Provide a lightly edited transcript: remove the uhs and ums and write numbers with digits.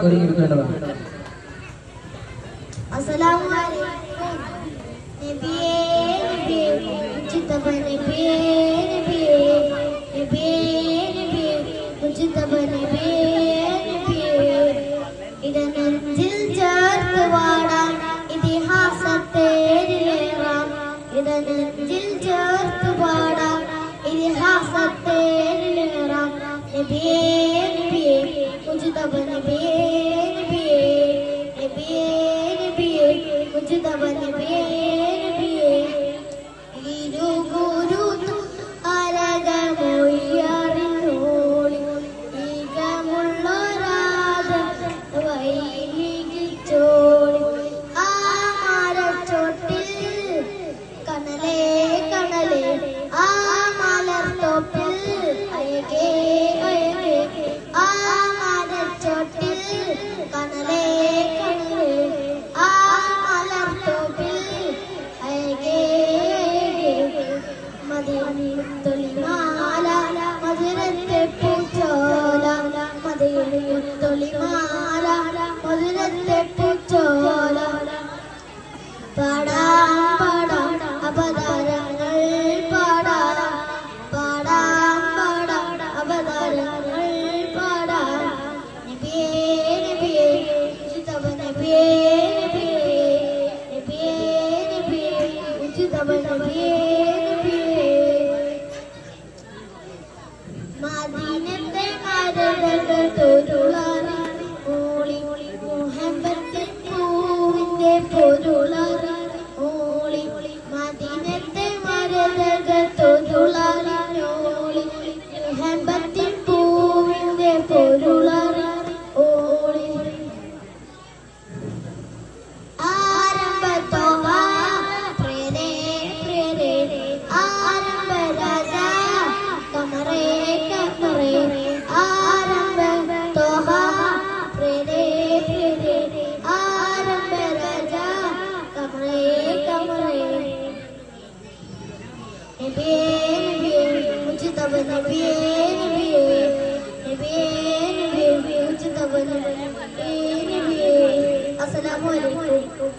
ഒരുങ്ങിയിരിക്കേണ്ടതാണ്. അസ്സലാമു അലൈക്കും നബിയേ നബിയേ മുജ്തബ നബിയേ നബിയേ നബിയേ നബിയേ മുജ്തബ നബിയേ നബിയേ ഇടനെഞ്ചിൽ ചേർത്ത് പാടാൻ ഇതിഹാസത്തേരിലേറാം ഇടനെഞ്ചിൽ ചേർത്ത് പാടാൻ ഇതിഹാസത്തേരിലേറാം നബിയേ നബിയേ മുജ്തബ നബിയേ നബിയേ നബിയേ നബിയേ മുജ്തബ നബിയേ നബിയേ ഇരുഗുരു അരകമൊയ്യറിഞ്ഞോളി ഈകമുള്ളൊരാത വൈകിച്ചോളി ആ മരച്ചോട്ടിൽ കനലേ കനലേ ആ മലർത്തോപ്പിൽ അയകേ അയകേ ആ മരച്ചോട്ടിൽ കനലേ കനലേ ആ മലർത്തോപ്പിൽ അയകേ മദീനത്തൊളിമാല മധുരത്തെ പൂച്ചോല മദീനത്തൊളിമാല മധുരത്തെ പൂച്ചോല പാടാം പാടാം അപദാരങ്ങൾ പാടാം പാടാം പാടാം അപദാരങ്ങൾ പാടാം നബിയേ നബിയേ മുജ്തബ നബിയേ നബിയേ നബിയേ നബിയേ മുജ്തബ നബിയേ നബിയേ മദീനത്തെ മരതകൾ തൊരുളാറി ഓളി മുഹബത്തിൻ പൂവിന്റെ പൊരുളാറി ഓളി മദീനത്തെ മരതകൾ തൊരുളാറി ഓളി മുഹബത്തിൻ പൂവിന്റെ പൊരുളാറി ഓളി ആരംഭത്തോഹ പ്രേരേ പ്രേരേ ആരംഭ രാജാ കമറേ കമറേ ആരംഭത്തോഹ പ്രേരേ പ്രേരേ ആരംഭ രാജാ കമറേ കമറേ നബിയേ നബിയേ മുജ്തബ നബിയേ നബിയേ നബിയേ നബിയേ മുജ്തബ നബിയേ നബിയേ അസ്സലാമു അലൈക്കും